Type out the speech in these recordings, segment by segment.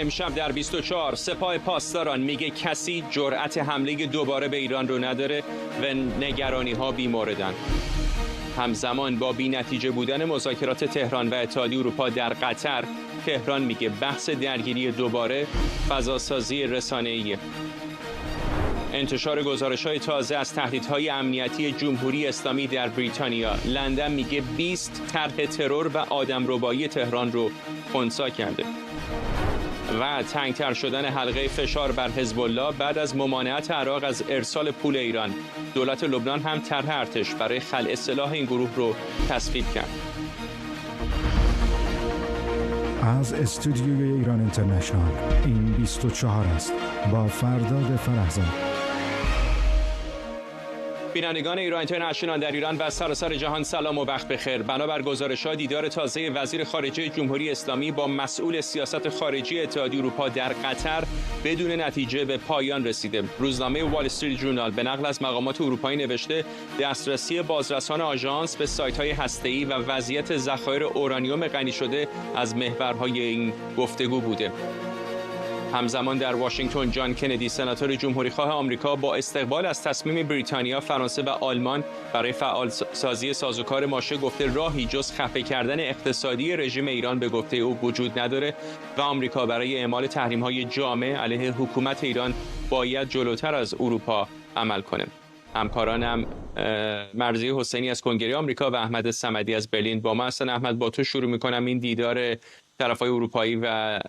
امشب در 24 سپاه پاسداران میگه کسی جرأت حمله دوباره به ایران رو نداره و نگرانی ها بی‌موردن. همزمان با بی‌نتیجه بودن مذاکرات تهران و اتحادیه اروپا در قطر، تهران میگه بحث درگیری دوباره فضاسازی رسانه‌ایه. انتشار گزارش‌های تازه از تهدیدهای امنیتی جمهوری اسلامی در بریتانیا. لندن میگه 20 طرح ترور و آدمربایی تهران رو خنثی کرده. و تنگتر شدن حلقه فشار بر حزب الله بعد از ممانعت عراق از ارسال پول ایران. دولت لبنان هم طرح ارتش برای خلع سلاح این گروه رو تصویب کرد. از استودیوی ایران اینترنشنال این 24 است با فرداد فرحزاد. بینندگان ایران اینترنشنال در ایران و سراسر جهان سلام و وقت بخیر. بنابر گزارش‌ها دیدار تازه وزیر خارجه جمهوری اسلامی با مسئول سیاست خارجی اتحادیه اروپا در قطر بدون نتیجه به پایان رسیده. روزنامه وال استریت ژورنال به نقل از مقامات اروپایی نوشته دسترسی بازرسان آژانس به سایت‌های هسته‌ای و وضعیت ذخایر اورانیوم غنی شده از محورهای این گفتگو بوده. همزمان در واشنگتن جان کندی سناتور جمهوریخواه آمریکا با استقبال از تصمیم بریتانیا، فرانسه و آلمان برای فعالسازی سازوکار ماشه گفته راهی جز خفه کردن اقتصادی رژیم ایران به گفته او وجود نداره و آمریکا برای اعمال تحریم‌های جامع علیه حکومت ایران باید جلوتر از اروپا عمل کنه. همکارانم مرضیه حسینی از کنگره آمریکا و احمد صمدی از برلین با ما هستن. احمد، با تو شروع می‌کنم. این دیدار طرفای اروپایی و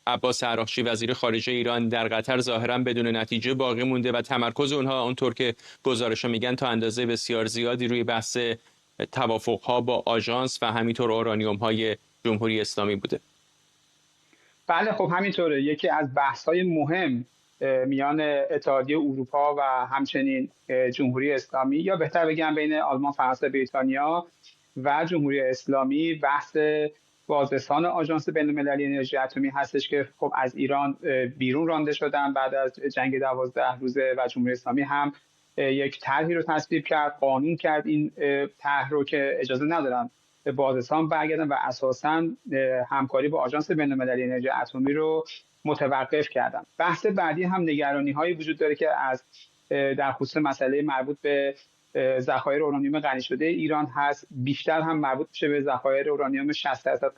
عباس عراقچی وزیر خارجه ایران در قطر ظاهراً بدون نتیجه باقی مونده و تمرکز اونها اونطور که گزارش‌ها میگن تا اندازه بسیار زیادی روی بحث توافق‌ها با آژانس و همینطور اورانیوم‌های جمهوری اسلامی بوده. بله، خب همینطوره. یکی از بحث‌های مهم میان اتحادیه اروپا و همچنین جمهوری اسلامی، یا بهتر بگم بین آلمان، فرانسه، بریتانیا و جمهوری اسلامی، بحث بازرسان آژانس بین‌المللی انرژی اتمی هستش که خب از ایران بیرون رانده شدن بعد از جنگ 12 روزه و جمهوری اسلامی هم یک طرحی رو تصویب کرد، قانون کرد این طرح رو که اجازه ندارن به بازرسان برگردن و اساساً همکاری با آژانس بین‌المللی انرژی اتمی رو متوقف کردن. بحث بعدی هم نگرانی‌هایی وجود داره که از در خصوص مسئله مربوط به ذخایر اورانیوم غنی شده ایران هست، بیشتر هم مربوط میشه به ذخایر اورانیوم 60%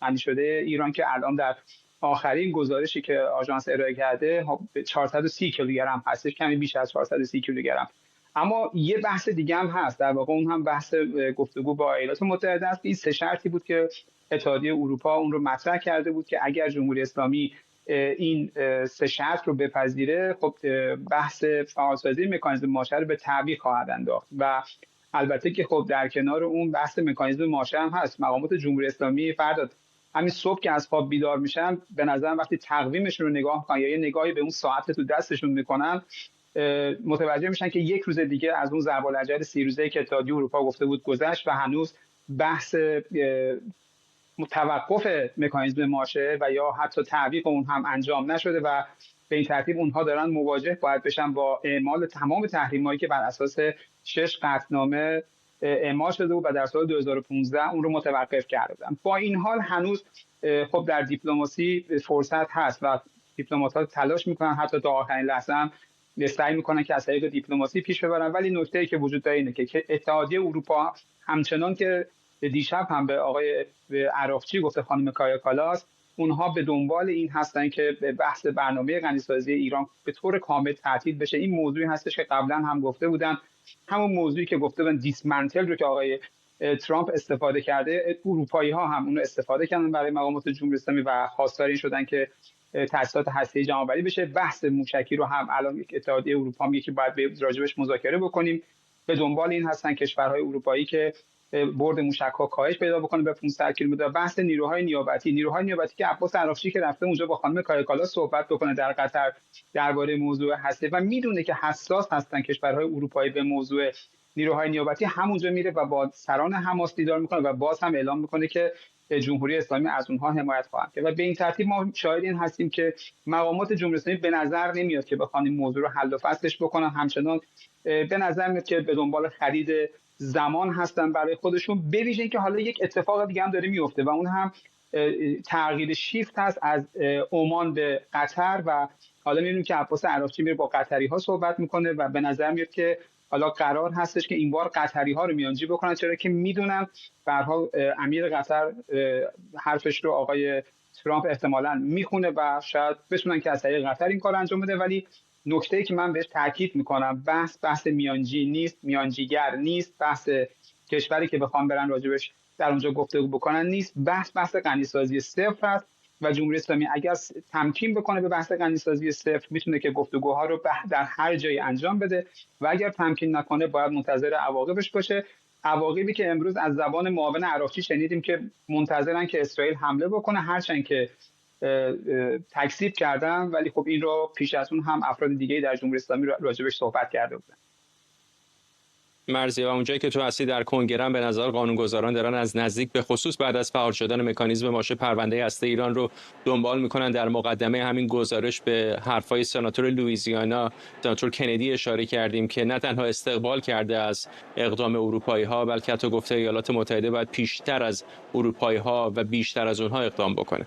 غنی شده ایران که الان در آخرین گزارشی که آژانس ارائه کرده 430 کیلوگرم هستش، کمی بیش از 430 کیلوگرم. اما یه بحث دیگه هم هست، در واقع اون هم بحث گفتگو با ایالات متحده است. این سه شرطی بود که اتحادیه اروپا اون رو مطرح کرده بود که اگر جمهوری اسلامی این سه شرط رو بپذیره، خب بحث فعالسازی مکانیزم ماشه رو به تعویق خواهد انداخت و البته که خب در کنار اون بحث مکانیزم ماشه هم هست. مقامات جمهوری اسلامی فرداد همین صبح که از خواب بیدار میشن، به نظر وقتی تقویمشون رو نگاه میکنن یا یه نگاهی به اون ساعت تو دستشون میکنن، متوجه میشن که یک روز دیگه از اون ضرب العجل 30 روزه‌ای که اتحادیه اروپا گفته بود گذشت و هنوز بحث توقف مکانیزم ماشه و یا حتی تعویق اون هم انجام نشده و به این ترتیب اونها دارن مواجه باید بشن با اعمال تمام تحریمایی که بر اساس 6 قطعنامه اعمال شده بود و در سال 2015 اون رو متوقف کردن. با این حال هنوز خب در دیپلماسی فرصت هست و دیپلمات‌ها تلاش میکنن حتی تا آخرین لحظه هم سعی میکنن که از طریق دیپلماسی پیش ببرن، ولی نکته‌ای که وجود داره اینه که اتحادیه اروپا همچنان که دیشب هم به آقای عراقچی گفته خانم کایا کالاس، اونها به دنبال این هستن که بحث برنامه غنیسازی ایران به طور کامل تعطیل بشه. این موضوعی هستش که قبلا هم گفته بودن، همون موضوعی که گفته بودن دیسمنتل رو که آقای ترامپ استفاده کرده، اروپایی ها هم اون رو استفاده کردن برای مقامات جمهوری اسلامی و خواستار این شدن که تأسیسات هسته‌ای جمع‌آوری بشه. بحث موشکی رو هم الان یک اتحادیه اروپا میگه که باید راجبش مذاکره بکنیم. به دنبال این هستن کشورهای اروپایی که برد موشک‌ها کاهش پیدا بکنه به 500 کیلومتر. بحث نیروهای نیابتی که عباس عراقچی که رفته اونجا با خانم کایا کالاس صحبت بکنه در قطر درباره موضوع هسته و میدونه که حساس هستن کشورهای اروپایی به موضوع نیروهای نیابتی، همونجا میره و با سران حماس دیدار میکنه و باز هم اعلام میکنه که جمهوری اسلامی از اونها حمایت خواهد کرد. و به این ترتیب ما شاهد این هستیم که مقامات جمهوری اسلامی به نظر نمیاد که بخوان این موضوع رو حل و فصلش بکنن. همچنان به نظر میاد که به دنبال خرید زمان هستن برای خودشون، به ویژه اینکه حالا یک اتفاق دیگه هم داره میفته و اون هم تغییر شیفت هست از عمان به قطر و حالا می‌بینیم که عباس عراقچی میره با قطری‌ها صحبت میکنه و به نظر میاد که حالا قرار هستش که این بار قطری‌ها رو میانجی بکنن، چرا که میدونن به هر حال امیر قطر حرفش رو آقای ترامپ احتمالاً میخونه و شاید بتونن که از طریق قطر این کار انجام بده. ولی نکته‌ای که من بهش تاکید میکنم، بحث میانجی نیست، میانجیگر نیست، بحث کشوری که بخوام برن راجبش در اونجا گفتگو بکنن نیست، بحث غنیسازی صفر است و جمهوری اسلامی اگر تمکین بکنه به بحث غنیسازی صفر میتونه که گفتگوها رو در هر جایی انجام بده و اگر تمکین نکنه باید منتظر عواقبش باشه. عواقبی که امروز از زبان معاون عراقچی شنیدیم که منتظرن که اسرائیل حمله بکنه، هرچند که تکذیب کردن، ولی خب این رو پیش از اون هم افراد دیگه در جمهوری اسلامی راجبش صحبت کرده بودن. مرضیه، و اونجایی که تو هستی در کنگره به نظر قانونگذاران دارن از نزدیک به خصوص بعد از فعال شدن مکانیزم ماشه پرونده هسته ایران رو دنبال میکنن. در مقدمه همین گزارش به حرفای سناتور لوئیزیانا سناتور کندی اشاره کردیم که نه تنها استقبال کرده از اقدام اروپایی ها، بلکه حتی گفته ایالات متحده باید پیشتر از اروپایی ها و بیشتر از اونها اقدام بکنه.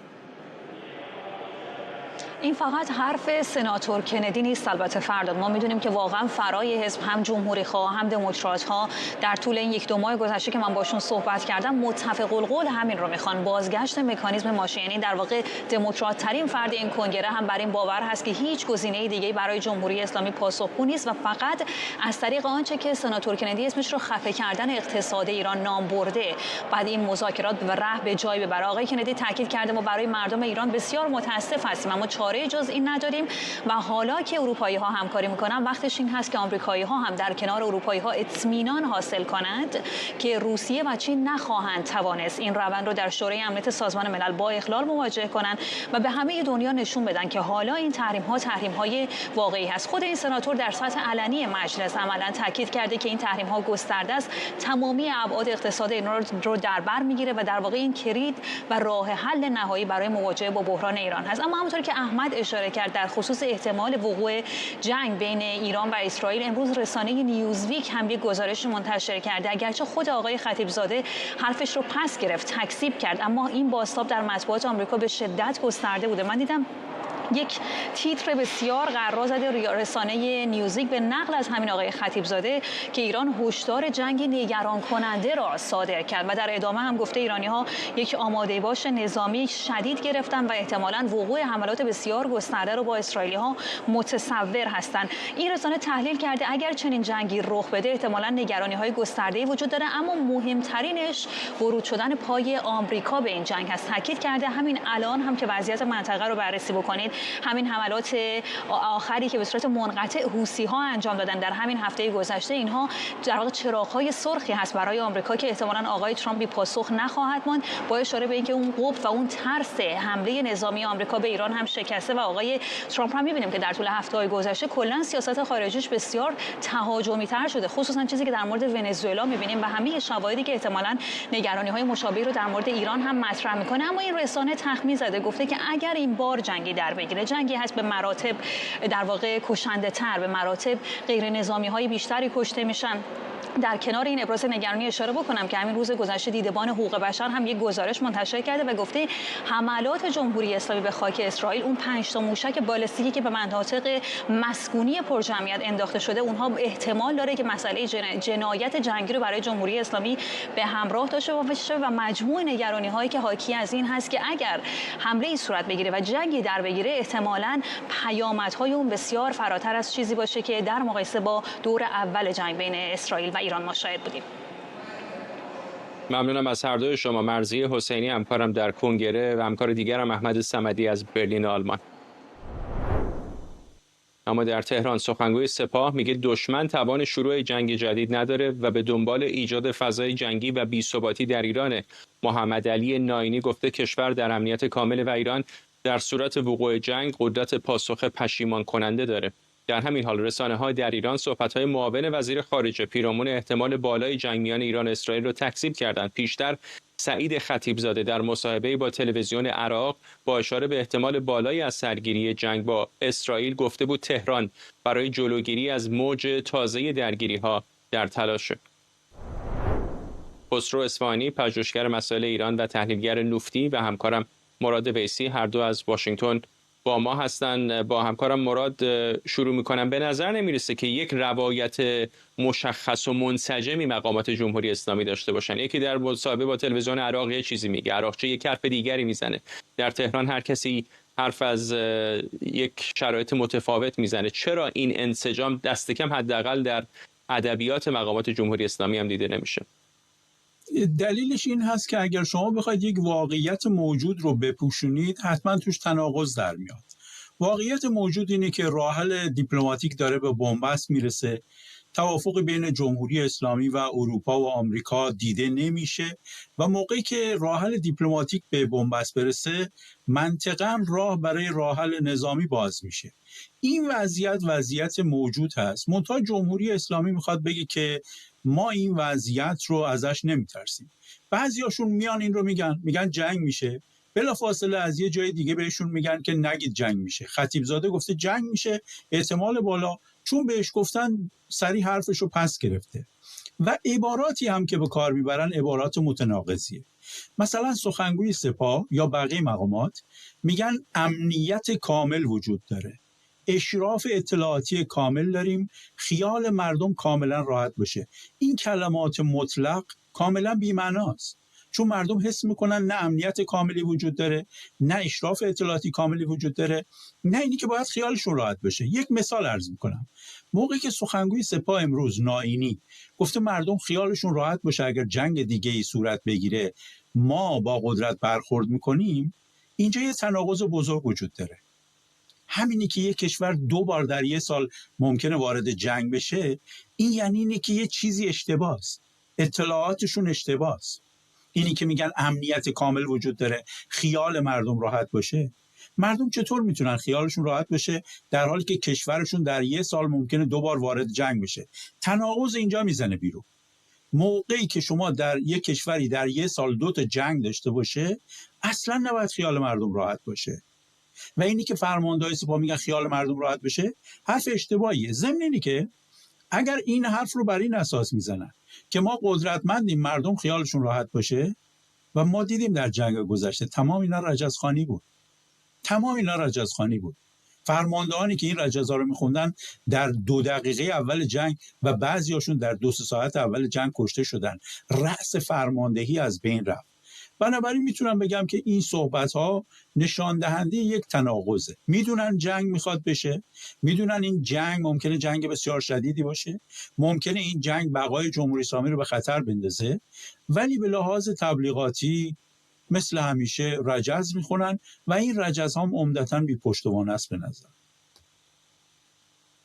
این فقط حرف سناتور کندی نیست. البته فرداد ما میدونیم که واقعا فرای حزب هم جمهوری خواه هم دموکرات ها در طول این 1-2 ماه گذشته که من باشون صحبت کردم متفق القول همین رو میخوان، بازگشت مکانیزم ماشه. یعنی در واقع دموکرات ترین فرد این کنگره هم بر این باور هست که هیچ گزینه دیگه برای جمهوری اسلامی پاسخگو نیست و فقط از طریق آنچه که سناتور کندی اسمش رو خفه کردن اقتصاد ایران نام برده بعد این مذاکرات و راه به جای ببره. آقای کندی تاکید کرده ما برای مردم ایران بسیار متاسف هستیم اما جز این نداریم و حالا که اروپایی ها همکاری میکنن وقتش این هست که آمریکایی ها هم در کنار اروپایی ها اطمینان حاصل کنند که روسیه و چین نخواهند توانست این روند رو در شورای امنیت سازمان ملل با اخلال مواجه کنند و به همه دنیا نشون بدن که حالا این تحریم های واقعی هست. خود این سناتور در سطح علنی مجلس عملا تاکید کرده که این تحریم ها گسترده است، تمامی ابعاد اقتصاد ایران رو در بر میگیره و در واقع این کلید و راه حل نهایی برای مواجهه با بحران ایران هست. اما همونطور که احمد اشاره کرد در خصوص احتمال وقوع جنگ بین ایران و اسرائیل، امروز رسانه نیوزویک هم یک گزارش منتشر کرده. اگرچه خود آقای خطیبزاده حرفش رو پس گرفت، تکذیب کرد، اما این بازتاب در مطبوعات آمریکا به شدت گسترده بوده. من دیدم یک تیتر بسیار قرار زده رسانه نیوزویک به نقل از همین آقای خطیبزاده که ایران هشدار جنگی نگران کننده را صادر کرد و در ادامه هم گفته ایرانی‌ها یک آماده باش نظامی شدید گرفتن و احتمالاً وقوع حملات بسیار گسترده رو با اسرائیلی‌ها متصور هستند. این رسانه تحلیل کرده اگر چنین جنگی رخ بده احتمالاً نگرانی‌های گسترده‌ای وجود داره، اما مهمترینش ورود شدن پای آمریکا به این جنگ هست. تاکید کرده همین الان هم که وضعیت منطقه رو بررسی بکنید، همین حملات آخری که به صورت منقطع حوثی‌ها انجام دادن در همین هفته گذشته، اینها در واقع چراغ‌های سرخی هست برای آمریکا که احتمالاً آقای ترامپ بی پاسخ نخواهد ماند، با اشاره به اینکه اون قطب و اون ترس حمله نظامی آمریکا به ایران هم شکسته و آقای ترامپ هم می‌بینیم که در طول هفته‌های گذشته کلاً سیاست خارجیش بسیار تهاجمی‌تر شده، خصوصاً چیزی که در مورد ونزوئلا می‌بینیم و همه شواهدی که احتمالاً نگرانی‌های مشابهی رو در مورد ایران هم مطرح می‌کنه. اما این رسانه تخمین زده، گفته که اگر این بار جنگی در بگیره، جنگی هست به مراتب در واقع کشنده‌تر، به مراتب غیر نظامی‌های بیشتری کشته میشن. در کنار این ابراز نگرانی اشاره بکنم که همین روز گذشته دیدبان حقوق بشر هم یک گزارش منتشر کرده و گفته حملات جمهوری اسلامی به خاک اسرائیل، اون 5 تا موشک بالستیکی که به مناطق مسکونی پرجمعیت انداخته شده، اونها احتمال داره که مسئله جنایت جنگی رو برای جمهوری اسلامی به همراه داشته باشه و مجموع نگرانی هایی که حاکی از این هست که اگر حمله ای صورت بگیره و جنگی در بگیره، احتمالاً پیامدهای اون بسیار فراتر از چیزی باشه که در مقایسه با دور اول جنگ بین اسرائیل و ایران ما شاهد بودیم. ممنونم از هر دوی شما. مرضیه حسینی همکارم در کنگره و همکار دیگرم احمد صمدی از برلین آلمان. اما در تهران سخنگوی سپاه میگه دشمن توان شروع جنگ جدید نداره و به دنبال ایجاد فضای جنگی و بی‌ثباتی در ایران. محمد علی ناینی گفته کشور در امنیت کامل و ایران در صورت وقوع جنگ قدرت پاسخ پشیمان کننده داره. در همین حال رسانه‌ها در ایران صحبت‌های معاون وزیر خارجه پیرامون احتمال بالای جنگ میان ایران و اسرائیل را تکذیب کردند. پیشتر سعید خطیبزاده در مصاحبه‌ای با تلویزیون عراق با اشاره به احتمال بالایی از سرگیری جنگ با اسرائیل گفته بود تهران برای جلوگیری از موج تازه درگیری‌ها در تلاشه. خسرو اصفهانی، پژوهشگر مسائل ایران و تحلیلگر نفتی، و همکارم مراد ویسی، هر دو از واشنگتن با ما هستن. با همکارم مراد شروع میکنم. به نظر نمیرسه که یک روایت مشخص و منسجمی مقامات جمهوری اسلامی داشته باشن. یکی در مصاحبه با تلویزیون عراق یه چیزی میگه، عراقچی یک حرف دیگری میزنه. در تهران هر کسی حرف از یک شرایط متفاوت میزنه. چرا این انسجام دست کم حداقل در ادبیات مقامات جمهوری اسلامی هم دیده نمیشه؟ دلیلش این هست که اگر شما بخواید یک واقعیت موجود رو بپوشونید حتما توش تناقض در میاد. واقعیت موجود اینه که راه حل دیپلماتیک داره به بنبست میرسه. توافق بین جمهوری اسلامی و اروپا و آمریکا دیده نمیشه و موقعی که راه حل دیپلماتیک به بنبست برسه منطقاً راه برای راه حل نظامی باز میشه. این وضعیت موجود هست. منتها جمهوری اسلامی میخواد بگه که ما این وضعیت رو ازش نمیترسیم. بعضیاشون میان این رو میگن جنگ میشه، بلافاصله از یه جای دیگه بهشون میگن که نگید جنگ میشه. خطیبزاده گفته جنگ میشه، احتمال بالا، چون بهش گفتن سریع حرفش رو پس گرفته. و عباراتی هم که به کار میبرن عبارات متناقضیه. مثلا سخنگوی سپاه یا بقیه مقامات میگن امنیت کامل وجود داره، اشراف اطلاعاتی کامل داریم، خیال مردم کاملا راحت باشه. این کلمات مطلق کاملا بی‌معناست، چون مردم حس میکنن نه امنیت کاملی وجود داره، نه اشراف اطلاعاتی کاملی وجود داره، نه اینی که باید خیالشون راحت باشه. یک مثال عرض میکنم. موقعی که سخنگوی سپاه امروز نائینی گفته مردم خیالشون راحت باشه اگر جنگ دیگه ای صورت بگیره ما با قدرت برخورد میکنیم، اینجا یه تناقض بزرگ وجود داره. همینی که یک کشور 2 بار در یه سال ممکنه وارد جنگ بشه، این یعنی اینه که یه چیزی اشتباهه، اطلاعاتشون اشتباهه. اینی که میگن امنیت کامل وجود داره، خیال مردم راحت باشه، مردم چطور میتونن خیالشون راحت باشه در حالی که کشورشون در یه سال ممکنه 2 بار وارد جنگ بشه؟ تناقض اینجا میزنه بیرون. موقعی که شما در یک کشوری در یه سال 2 تا جنگ داشته باشه، اصلا نباید خیال مردم راحت باشه. و اینی که فرماندهای سپاه میگن خیال مردم راحت بشه، حرف اشتباهیه. ضمن اینی که اگر این حرف رو بر این اساس میزنن که ما قدرتمندیم مردم خیالشون راحت باشه، و ما دیدیم در جنگ گذشته تمام اینا رجزخوانی بود. فرماندهانی که این رجزها رو میخوندن در 2 دقیقه اول جنگ و بعضیاشون در 2 ساعت اول جنگ کشته شدن. رأس فرماندهی از بین رفت. بنابراین میتونم بگم که این صحبت‌ها نشان دهنده یک تناقضه. میدونن جنگ میخواد بشه، میدونن این جنگ ممکنه جنگ بسیار شدیدی باشه، ممکنه این جنگ بقای جمهوری اسلامی رو به خطر بندازه، ولی به لحاظ تبلیغاتی مثل همیشه رجز میخونن و این رجز هم عمدتاً بی پشتوانه است به نظر.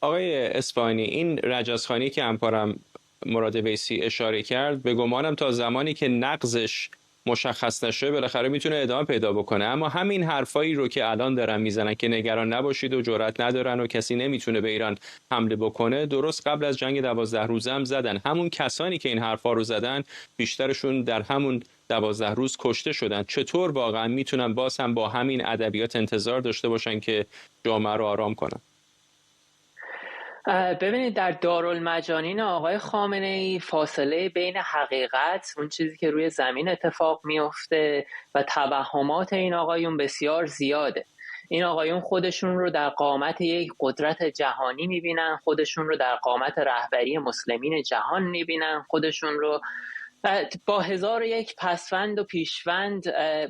آقای اصفهانی، این رجزخوانی که همکارم مراد ویسی اشاره کرد، به گمانم تا زمانی که نقضش مشخص نشه بالاخره میتونه ادامه پیدا بکنه. اما همین حرفایی رو که الان دارن میزنن که نگران نباشید و جرأت ندارن و کسی نمیتونه به ایران حمله بکنه، درست قبل از جنگ 12 روزه هم زدن. همون کسانی که این حرفا رو زدن بیشترشون در همون 12 روز کشته شدن. چطور واقعا میتونن باز هم با همین ادبیات انتظار داشته باشن که جامعه رو آرام کنن؟ ببینید، در دارالمجانین آقای خامنه‌ای فاصله بین حقیقت، اون چیزی که روی زمین اتفاق میفته، و توهمات این آقایون بسیار زیاده. این آقایون خودشون رو در قامت یک قدرت جهانی میبینن، خودشون رو در قامت رهبری مسلمین جهان میبینن، خودشون رو با 1001 پسوند و پیشوند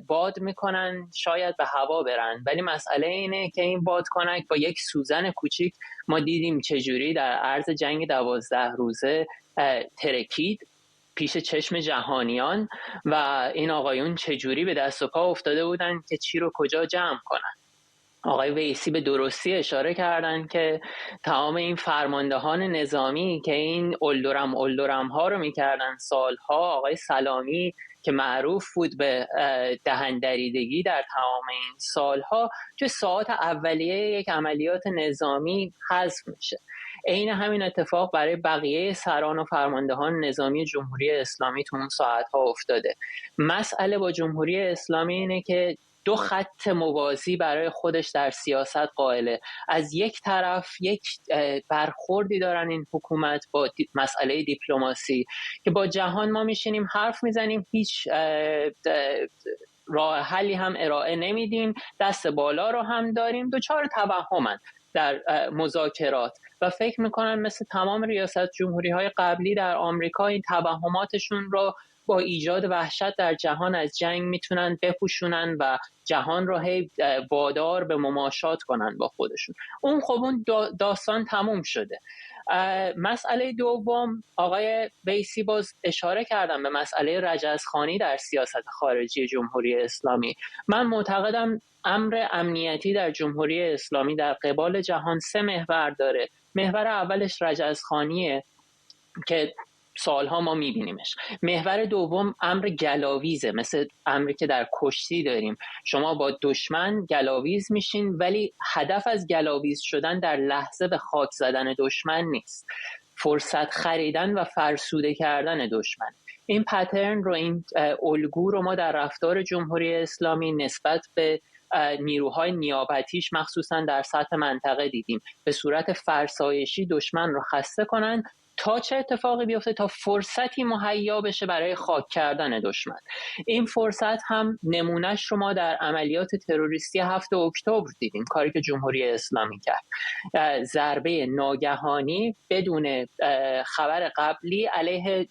باد میکنن، شاید به هوا برن، ولی مسئله اینه که این بادکنک با یک سوزن کوچیک ما دیدیم چجوری در عرض جنگ 12 روزه ترکید پیش چشم جهانیان و این آقایون چجوری به دست و پا افتاده بودن که چی رو کجا جمع کنن. آقای ویسی به درستی اشاره کردن که تمام این فرماندهان نظامی که این اولدرم ها رو میکردن سالها، آقای سلامی که معروف بود به دهندریدگی در تمام این سالها، توی ساعات اولیه یک عملیات نظامی حذف میشه. عین همین اتفاق برای بقیه سران و فرماندهان نظامی جمهوری اسلامی تو اون ساعتها افتاده. مسئله با جمهوری اسلامی اینه که دو خط موازی برای خودش در سیاست قائله. از یک طرف یک برخوردی دارن این حکومت با مسئله دیپلماسی که با جهان ما میشینیم حرف میزنیم، هیچ راه حلی هم ارائه نمیدیم، دست بالا رو هم داریم، دوچار توهمن در مذاکرات و فکر میکنن مثل تمام ریاست جمهوری های قبلی در آمریکا این توهماتشون رو با ایجاد وحشت در جهان از جنگ میتونن بپوشونن و جهان رو هی وادار به مماشات کنن با خودشون. اون داستان تموم شده. مسئله دوم، آقای ویسی باز اشاره کردم به مسئله رجزخوانی در سیاست خارجی جمهوری اسلامی. من معتقدم امر امنیتی در جمهوری اسلامی در قبال جهان 3 محور داره. محور اولش رجزخوانیه که سالها ما میبینیمش. محور دوم امر گلاویزه، مثل امری که در کشتی داریم، شما با دشمن گلاویز میشین ولی هدف از گلاویز شدن در لحظه به خاک زدن دشمن نیست، فرصت خریدن و فرسوده کردن دشمن. این پترن رو، این الگو رو ما در رفتار جمهوری اسلامی نسبت به نیروهای نیابتیش مخصوصا در سطح منطقه دیدیم. به صورت فرسایشی دشمن رو خسته کنن تا چه اتفاقی بیفته؟ تا فرصتی مهیا بشه برای خاک کردن دشمن. این فرصت هم نمونهش رو ما در عملیات تروریستی 7 اکتبر دیدیم، کاری که جمهوری اسلامی کرد، ضربه ناگهانی بدون خبر قبلی علیه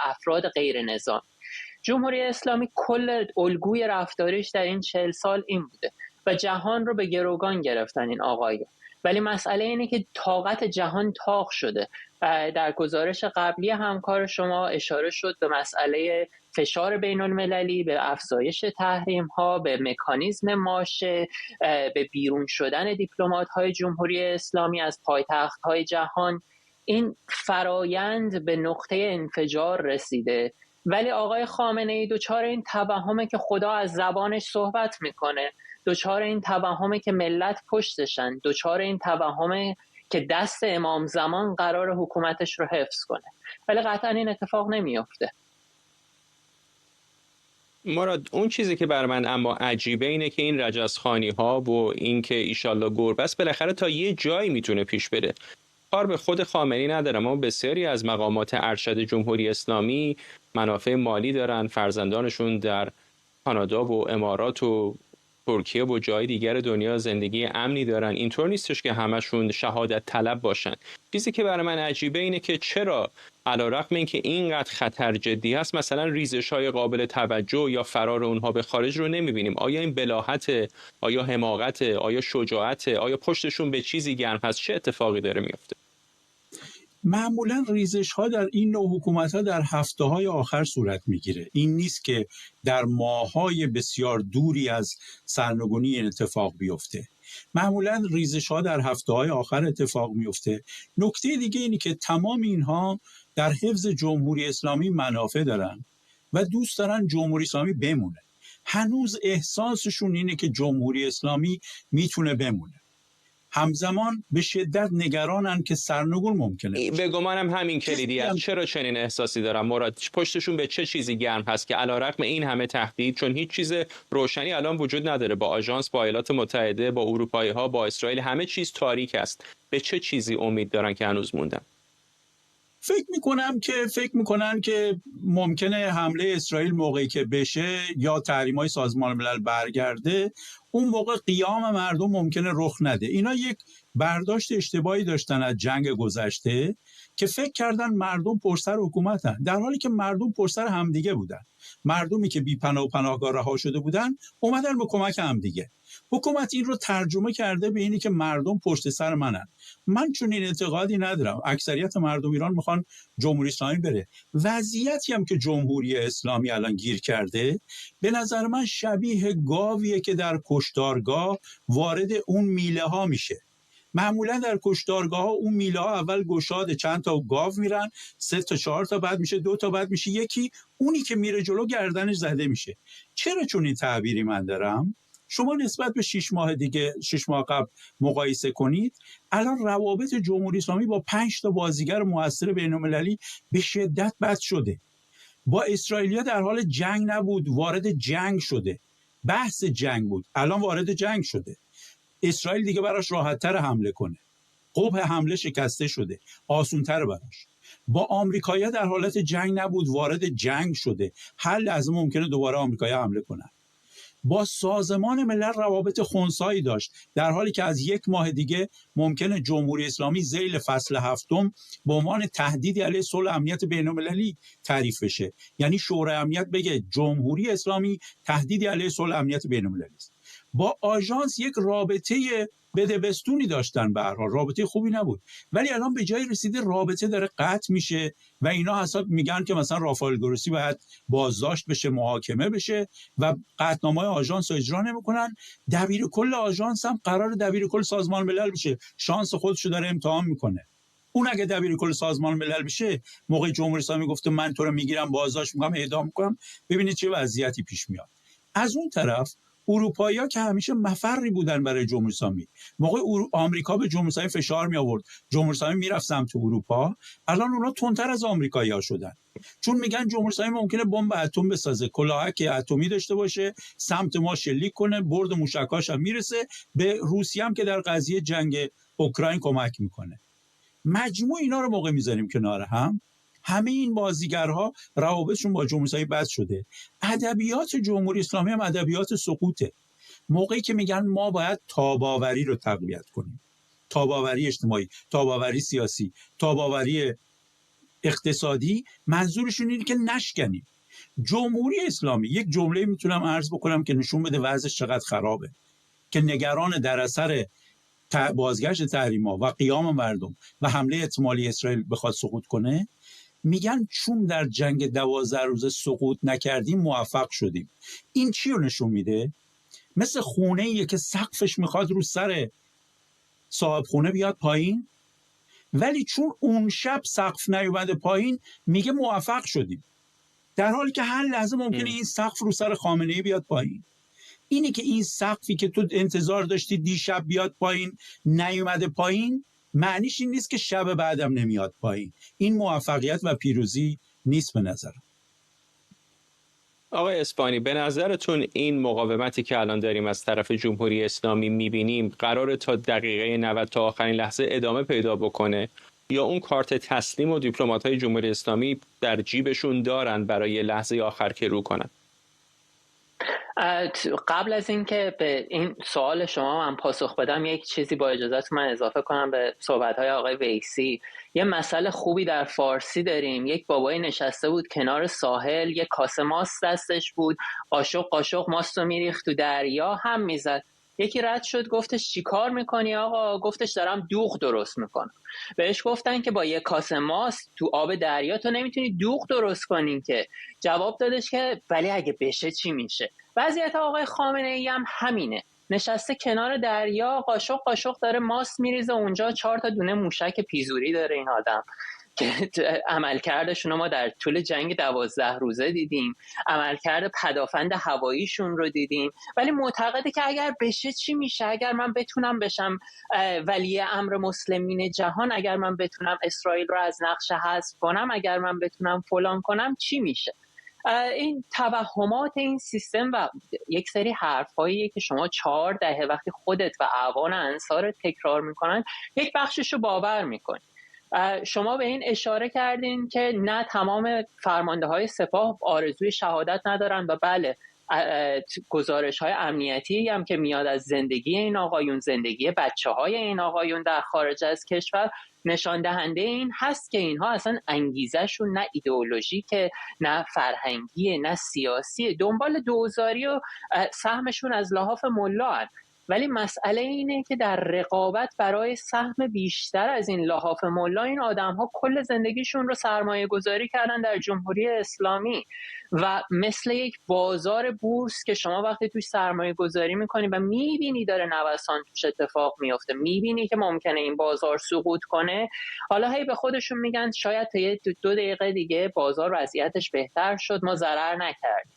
افراد غیر نظامی. جمهوری اسلامی کل الگوی رفتاریش در این 40 سال این بوده و جهان رو به گروگان گرفتن این آقایان. ولی مسئله اینه که طاقت جهان طاق شده. در گزارش قبلی همکار شما اشاره شد به مسئله فشار بین المللی، به افزایش تحریم ها، به مکانیزم ماشه، به بیرون شدن دیپلمات های جمهوری اسلامی از پایتخت های جهان. این فرایند به نقطه انفجار رسیده، ولی آقای خامنه ای دوچار این توهمه که خدا از زبانش صحبت میکنه، دوچار این توهمه که ملت پشتشن، دوچار این توهمه که دست امام زمان قرار حکومتش رو حفظ کنه، ولی قطعا این اتفاق نمیافته. مراد، اون چیزی که بر من اما عجیبه اینه که این رجزخوانی ها و این که ایشالله گربه است بالاخره تا یه جایی میتونه پیش بره. کار به خود خامنه‌ای نداره، اما بسیاری از مقامات ارشد جمهوری اسلامی منافع مالی دارن، فرزندانشون در کانادا و امارات و ترکیه و جای دیگر دنیا زندگی امنی دارن. اینطور نیستش که همشون شهادت طلب باشن. چیزی که برای من عجیبه اینه که چرا علیرغم اینکه اینقدر خطر جدی هست مثلا ریزش‌های قابل توجه یا فرار اونها به خارج رو نمی‌بینیم. آیا این بلاهت، آیا حماقت، آیا شجاعت، آیا پشتشون به چیزی گرم هست؟ چه اتفاقی داره میفته؟ معمولا ریزش ها در این نوع حکومت ها در هفته های آخر صورت میگیره. این نیست که در ماه های بسیار دوری از سرنگونی این اتفاق بیفته. معمولا ریزش ها در هفته های آخر اتفاق میفته. نکته دیگه اینی که تمام اینها در حفظ جمهوری اسلامی منافع دارن و دوست دارن جمهوری اسلامی بمونه. هنوز احساسشون اینه که جمهوری اسلامی میتونه بمونه. همزمان به شدت نگرانن که سرنگون ممکنه. به گمانم همین کلیدی است. چرا چنین احساسی دارم مراد؟ پشتشون به چه چیزی گرم هست که علیرغم این همه تهدید، چون هیچ چیز روشنی الان وجود نداره، با آژانس، با ایالات متحده، با اروپایی ها، با اسرائیل، همه چیز تاریک است. به چه چیزی امید دارن که هنوز موندن؟ فکر میکنن که ممکنه حمله اسرائیل موقعی که بشه یا تحریم‌های سازمان ملل برگرده، اون موقع قیام مردم ممکنه رخ نده. اینا یک برداشت اشتباهی داشتن از جنگ گذشته که فکر کردن مردم پشت حکومتن، در حالی که مردم پشت همدیگه بودن. مردمی که بی پناه و پناهگاه رها شده بودن اومدن به کمک همدیگه. حکومت این رو ترجمه کرده به اینی که مردم پشت سر منن. من چون این اعتقادی ندارم. اکثریت مردم ایران میخوان جمهوری اسلامی بره. وضعیتی هم که جمهوری اسلامی الان گیر کرده به نظر من شبیه گاویه که در کشتارگاه وارد اون میله ها میشه. معمولا در کشتارگاه ها اون میله ها اول گشاد چند تا گاو میرن، 3 تا 4 تا، بعد میشه 2 تا، بعد میشه 1. اونی که میره جلو گردنش زده میشه. چرا چون این تعبیری من دارم؟ شما نسبت به 6 ماه قبل مقایسه کنید. الان روابط جمهوری اسلامی با 5 تا بازیگر مؤثر بین‌المللی به شدت بد شده. با اسرائیلیا در حال جنگ نبود، وارد جنگ شده. بحث جنگ بود. الان وارد جنگ شده. اسرائیل دیگه براش راحت‌تر حمله کنه. قبح حمله شکسته شده، آسان‌تر براش. با آمریکایی‌ها در حالت جنگ نبود، وارد جنگ شده. هر لحظه ممکنه دوباره آمریکایی‌ها حمله کنن. با سازمان ملل روابط خنثایی داشت، در حالی که از 1 ماه دیگه ممکنه جمهوری اسلامی ذیل فصل 7 به عنوان تهدیدی علیه صلح امنیت بین‌المللی تعریف بشه. یعنی شورای امنیت بگه جمهوری اسلامی تهدیدی علیه صلح امنیت بین‌المللی است. با آژانس یک رابطه بدبستونی داشتن، به هر حال رابطه خوبی نبود، ولی الان به جای رسیده رابطه داره قطع میشه و اینا حساب میگن که مثلا رافائل گروسی باید بازداشت بشه، محاکمه بشه و قطعنامه‌های آژانس رو اجرا نمیکنن. دبیر کل آژانس هم قرار دبیر کل سازمان ملل بشه، شانس خودشو داره امتحان میکنه. اون اگه دبیر کل سازمان ملل بشه، موقع جمهوری اسلامی گفته من تو رو میگیرم، بازداشت میکنم، اعدام میکنم، ببینید چه وضعیتی پیش میاد. از اون طرف اروپایی‌ها که همیشه مفری بودن برای جمهوری اسلامی، موقع آمریکا به جمهوری اسلامی فشار می آورد، جمهوری اسلامی میرفت سمت اروپا، الان اونا تندتر از آمریکایی‌ها شدن، چون میگن جمهوری اسلامی ممکنه بمب اتم بسازه، کلاهک اتمی داشته باشه، سمت ما شلیک کنه، برد موشکاش هم میرسه، به روسیه هم که در قضیه جنگ اوکراین کمک میکنه. مجموع اینا رو موقع میذاریم کنار هم، همه این بازیگرها روابطشون با جمهوری اسلامی بد شده. ادبیات جمهوری اسلامی هم ادبیات سقوطه. موقعی که میگن ما باید تاباوری رو تقویت کنیم، تاباوری اجتماعی، تاباوری سیاسی، تاباوری اقتصادی، منظورشون اینه که نشکنیم. جمهوری اسلامی، یک جمله میتونم عرض بکنم که نشون بده وضعش چقدر خرابه، که نگران در اثر بازگشت تحریم‌ها و قیام مردم و حمله احتمالی اسرائیل بخواد سقوط کنه، میگن چون در جنگ 12 روزه سقوط نکردیم موفق شدیم. این چی رو نشون میده؟ مثل خونه‌ایه که سقفش میخواد رو سر صاحب خونه بیاد پایین، ولی چون اون شب سقف نیومده پایین میگه موفق شدیم، در حالی که هر لحظه ممکنه این سقف رو سر خامنه‌ای بیاد پایین. اینی که این سقفی که تو انتظار داشتی دیشب بیاد پایین نیومده پایین، معنیش این نیست که شب بعدم نمیاد پایین. این موفقیت و پیروزی نیست به نظرم. آقای اسپانی، به نظرتون این مقاومتی که الان داریم از طرف جمهوری اسلامی میبینیم قراره تا دقیقه 90 تا آخرین لحظه ادامه پیدا بکنه، یا اون کارت تسلیم و دیپلمات‌های جمهوری اسلامی در جیبشون دارن برای لحظه آخر که رو کنن؟ قبل از اینکه به این سوال شما من پاسخ بدم، یک چیزی با اجازهتون من اضافه کنم به صحبت‌های آقای ویسی. یه مسئله خوبی در فارسی داریم. یک بابایی نشسته بود کنار ساحل، یک کاسه ماست دستش بود، قاشق قاشق ماست رو میریخت تو دریا، هم میزد. یکی رد شد گفتش چی کار میکنی آقا؟ گفتش دارم دوغ درست میکنم. بهش گفتن که با یک کاسه ماست تو آب دریا تو نمیتونی دوغ درست کنی که. جواب دادش که ولی اگه بشه چی میشه؟ وضعیت آقای خامنه‌ای هم همینه، نشسته کنار دریا، قاشق قاشق داره ماست میریزه اونجا، 4 تا دونه موشک پیزوری داره این آدم که عملکردشون ما در طول جنگ 12 روزه دیدیم، عملکرد پدافند هواییشون رو دیدیم، ولی معتقده که اگر بشه چی میشه؟ اگر من بتونم بشم ولی امر مسلمین جهان، اگر من بتونم اسرائیل رو از نقشه حذف کنم، اگر من بتونم فلان کنم چی میشه؟ این توهمات این سیستم و یک سری حرفایی که شما 4 دهه وقتی خودت و اعوان انصار تکرار میکنن، یک بخشش رو باور میکنی. شما به این اشاره کردین که نه تمام فرمانده های سپاه آرزوی شهادت ندارن و بله، گزارش های امنیتی هم که میاد از زندگی این آقایون، زندگی بچه های این آقایون در خارج از کشور، نشان دهنده این هست که اینها اصلا انگیزشون نه ایدئولوژیکه، نه فرهنگیه، نه سیاسیه، دنبال دوزاری و سهمشون از لحاف ملا. ولی مسئله اینه که در رقابت برای سهم بیشتر از این لحاف ملا، این آدم‌ها کل زندگیشون رو سرمایه گذاری کردن در جمهوری اسلامی و مثل یک بازار بورس که شما وقتی توش سرمایه گذاری میکنی و میبینی داره نوسان توش اتفاق میفته، میبینی که ممکنه این بازار سقوط کنه، حالا هی به خودشون میگن شاید تا 2 دقیقه دیگه بازار وضعیتش بهتر شد، ما ضرر نکردیم.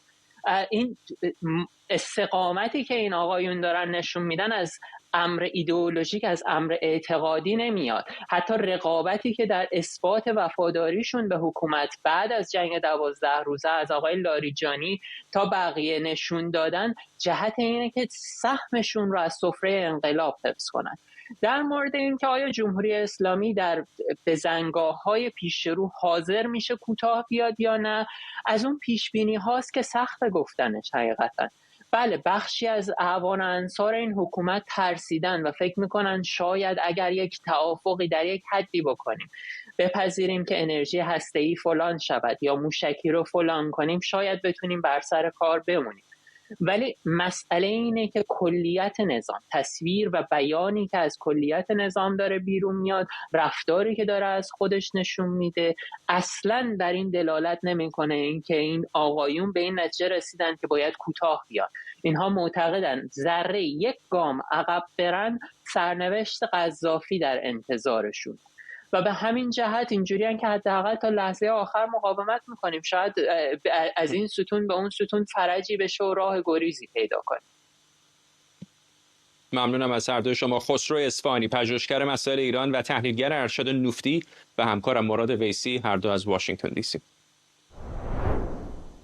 این استقامتی که این آقایون دارن نشون میدن از امر ایدئولوژیک، از امر اعتقادی نمیاد. حتی رقابتی که در اثبات وفاداریشون به حکومت بعد از جنگ 12 روزه از آقای لاریجانی تا بقیه نشون دادن، جهت اینه که سهمشون رو از سفره انقلاب حفظ کنن. در مورد این که آیا جمهوری اسلامی در بزنگاه‌های پیش رو حاضر میشه کوتاه بیاد یا نه، از اون پیشبینی هاست که سخت گفتنش حقیقتا. بله، بخشی از اعوان انصار این حکومت ترسیدن و فکر میکنن شاید اگر یک توافقی در یک حدی بکنیم، بپذیریم که انرژی هسته‌ای فلان شود یا موشکی رو فلان کنیم، شاید بتونیم بر سر کار بمونیم. ولی مسئله اینه که کلیت نظام، تصویر و بیانی که از کلیت نظام داره بیرون میاد، رفتاری که داره از خودش نشون میده، اصلاً در این دلالت نمیکنه اینکه این آقایون به این نتیجه رسیدن که باید کوتاه بیان. اینها معتقدن ذره یک گام عقب برن، سرنوشت قذافی در انتظارشون. و به همین جهت اینجوریه که حداقل تا لحظه آخر مقاومت میکنیم، شاید از این ستون به اون ستون فرجی بشه و راه گریزی پیدا کنیم. ممنونم از هر دوی شما. خسرو اصفهانی، پژوهشگر مسائل ایران و تحلیلگر ارشد نفتی، و همکارم مراد ویسی، هر دو از واشنگتن دی سی.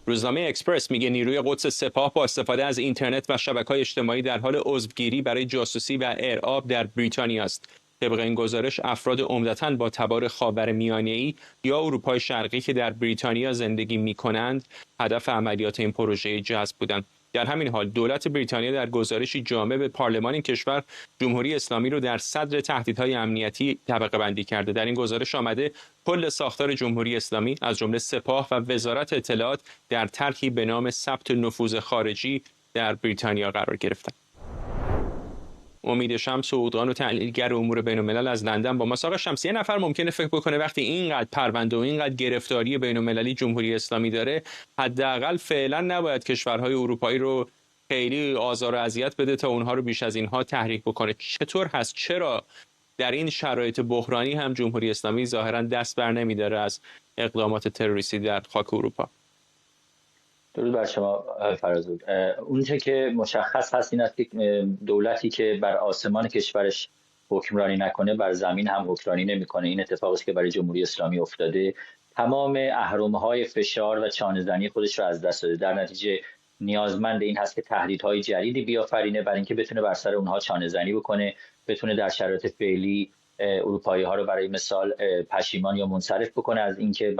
روزنامه اکسپرس میگه نیروی قدس سپاه با استفاده از اینترنت و شبکه‌های اجتماعی در حال عضوگیری برای جاسوسی و ارعاب در بریتانیا است. طبق این گزارش افراد عمدتاً با تبار خاورمیانه‌ای یا اروپای شرقی که در بریتانیا زندگی می‌کنند هدف عملیات این پروژه جذب بودند. در همین حال دولت بریتانیا در گزارشی جامع به پارلمان این کشور جمهوری اسلامی رو در صدر تهدیدهای امنیتی طبقه بندی کرده. در این گزارش آمده کل ساختار جمهوری اسلامی از جمله سپاه و وزارت اطلاعات در طرحی به نام ثبت نفوذ خارجی در بریتانیا قرار گرفتند. امید شمس عقدان و تحلیلگر امور بین‌الملل از لندن با ما. آقای شمس، یه نفر ممکنه فکر بکنه وقتی اینقدر پرونده و اینقدر گرفتاری بین‌المللی جمهوری اسلامی داره، حداقل فعلا نباید کشورهای اروپایی رو خیلی آزار و اذیت بده تا اونها رو بیش از اینها تحریک بکنه. چطور هست؟ چرا در این شرایط بحرانی هم جمهوری اسلامی ظاهرا دست بر نمی‌داره از اقدامات تروریستی در خاک اروپا؟ درود بر شما فرازود. اونچه که مشخص هست این است که دولتی که بر آسمان کشورش حکمرانی نکنه بر زمین هم حکمرانی نمیکنه. این اتفاقی است که برای جمهوری اسلامی افتاده. تمام اهرم‌های فشار و چانه‌زنی خودش رو از دست داده. در نتیجه نیازمند این هست که تهدیدهای جدیدی بیافرینه برای اینکه بتونه بر سر اونها چانه‌زنی بکنه، بتونه در شرایط فعلی اروپایی ها رو برای مثال پشیمان یا منصرف بکنه از اینکه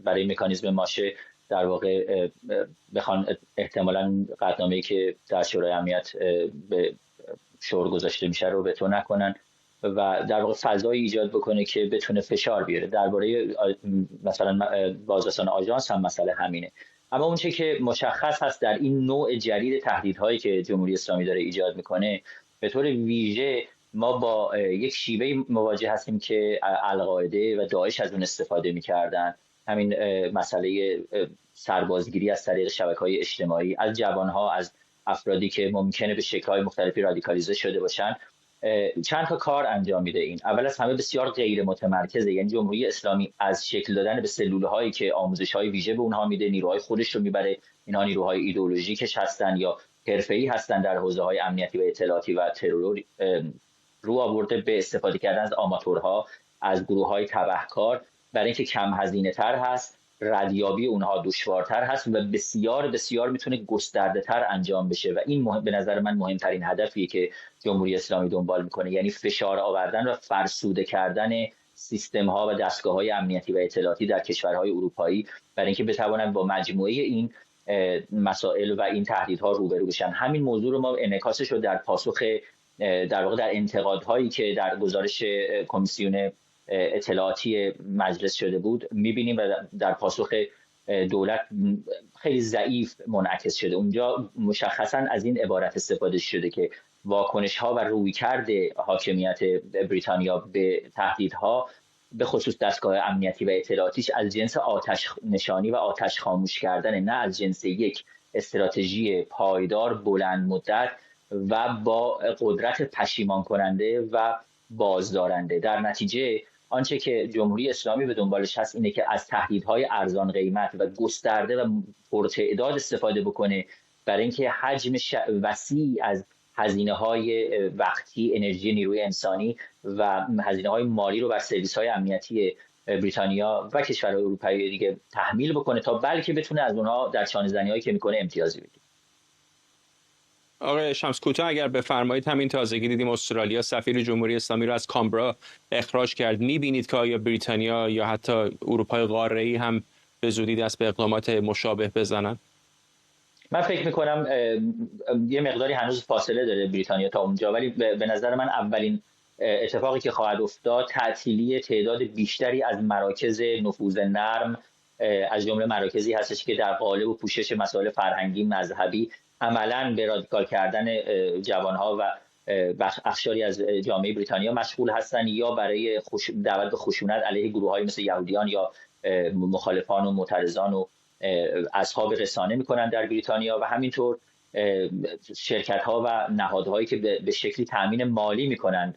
برای مکانیزم ماشه در واقع بخوان احتمالاً قطعنامه‌ای که در شورای امنیت به شور گذاشته میشه رو وتو نکنن و در واقع فضایی ایجاد بکنه که بتونه فشار بیاره. درباره مثلا بازرسان آژانس هم مسئله همینه. اما اون چه که مشخص هست در این نوع جدید تهدیدهایی که جمهوری اسلامی داره ایجاد میکنه، به طور ویژه ما با یک شیوه مواجه هستیم که القاعده و داعش از اون استفاده میکردن. همین مسئله سربازگیری از طریق شبکه‌های اجتماعی از جوانها، از افرادی که ممکنه به شکل‌های مختلفی رادیکالیزه شده باشن. چند تا کار انجام میده. این اول از همه بسیار غیر متمرکزه، یعنی جمهوری اسلامی از شکل دادن به سلول‌هایی که آموزش‌های ویژه به اونها میده، نیروهای خودش رو میبره. اینها نیروهای ایدئولوژیکش هستن یا حرفه‌ای هستن در حوزه‌های امنیتی و اطلاعاتی و ترور، رو آورده به استفاده کردن از آماتورها، از گروه‌های تبهکار، برای اینکه کم هزینه تر هست، ردیابی اونها دشوارتر هست و بسیار بسیار میتونه گسترده تر انجام بشه و این به نظر من مهمترین هدفیه که جمهوری اسلامی دنبال میکنه، یعنی فشار آوردن و فرسوده کردن سیستم ها و دستگاه های امنیتی و اطلاعاتی در کشورهای اروپایی برای اینکه بتوانند با مجموعه این مسائل و این تهدیدها روبرو بشن. همین موضوع رو ما انعکاسش رو در پاسخ در واقع در انتقادهایی که در گزارش کمیسیون اطلاعاتی مجلس شده بود میبینیم و در پاسخ دولت خیلی ضعیف منعکس شده. اونجا مشخصا از این عبارت استفاده شده که واکنش ها و رویکرد حاکمیت بریتانیا به تهدیدها به خصوص دستگاه امنیتی و اطلاعاتیش از جنس آتش نشانی و آتش خاموش کردن، نه از جنس یک استراتژی پایدار بلند مدت و با قدرت پشیمان کننده و بازدارنده. در نتیجه آنچه که جمهوری اسلامی به دنبالش هست اینه که از تهدیدهای ارزان قیمت و گسترده و پرتعداد استفاده بکنه برای اینکه حجم وسیع از هزینه‌های وقتی، انرژی، نیروی انسانی و هزینه‌های مالی رو بر سرویس‌های امنیتی بریتانیا و کشورهای اروپایی دیگه تحمیل بکنه تا بلکه بتونه از اونها در چانه‌زنی‌هایی که میکنه امتیازی بگیره. آقای شمس کوتاه اگر بفرمایید، همین تازگی دیدیم استرالیا سفیر جمهوری اسلامی رو از کامبرا اخراج کرد. می‌بینید که آیا بریتانیا یا حتی اروپای قاره‌ای هم به زودی دست به اقدامات مشابه بزنن؟ من فکر میکنم یه مقداری هنوز فاصله داره بریتانیا تا اونجا، ولی به نظر من اولین اتفاقی که خواهد افتاد تعطیلی تعداد بیشتری از مراکز نفوذ نرم، از جمله مراکزی هستش که در قالب و پوشش مسائل فرهنگی مذهبی عملاً به رادیکال کردن جوانها و اقشاری از جامعه بریتانیا مشغول هستند، یا برای دعوت به خشونت علیه گروه‌های مثل یهودیان یا مخالفان و معترضان و اصحاب رسانه میکنن در بریتانیا، و همینطور شرکت‌ها و نهادهایی که به شکلی تامین مالی میکنن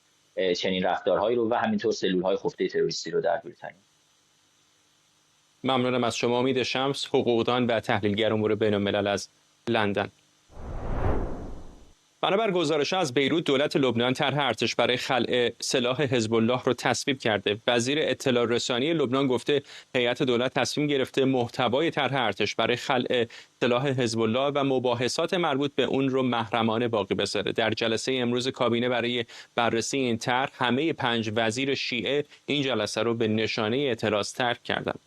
چنین رفتارهایی رو، و همینطور سلول‌های خفته تروریستی رو در بریتانیا. ممنونم از شما امید شمس، حقوقدان و تحلیلگر امور بین‌الملل از لندن. بنابر گزارش‌ها از بیروت، دولت لبنان طرح ارتش برای خلع سلاح حزب الله رو تصویب کرده. وزیر اطلاع رسانی لبنان گفته هیئت دولت تصمیم گرفته محتوای طرح ارتش برای خلع سلاح حزب الله و مباحثات مربوط به اون رو محرمانه باقی بذاره. در جلسه امروز کابینه برای بررسی این طرح، همه 5 وزیر شیعه این جلسه رو به نشانه اعتراض ترک کردند.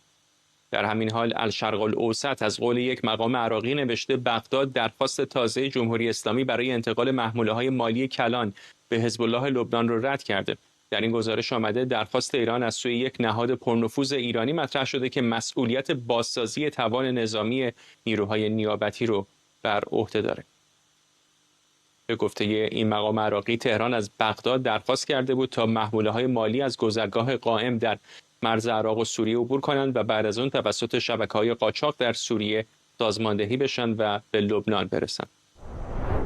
در همین حال الشرق الاوسط از قول یک مقام عراقی نوشته بغداد درخواست تازه جمهوری اسلامی برای انتقال محموله‌های مالی کلان به حزب الله لبنان را رد کرده. در این گزارش آمده درخواست ایران از سوی یک نهاد پرنفوذ ایرانی مطرح شده که مسئولیت بازسازی توان نظامی نیروهای نیابتی رو بر عهده داره. به گفته این مقام عراقی، تهران از بغداد درخواست کرده بود تا محموله‌های مالی از گذرگاه قائم در مرز عراق و سوریه عبور کنند و بعد از اون توسط شبکه‌های قاچاق در سوریه سازماندهی بشن و به لبنان برسن.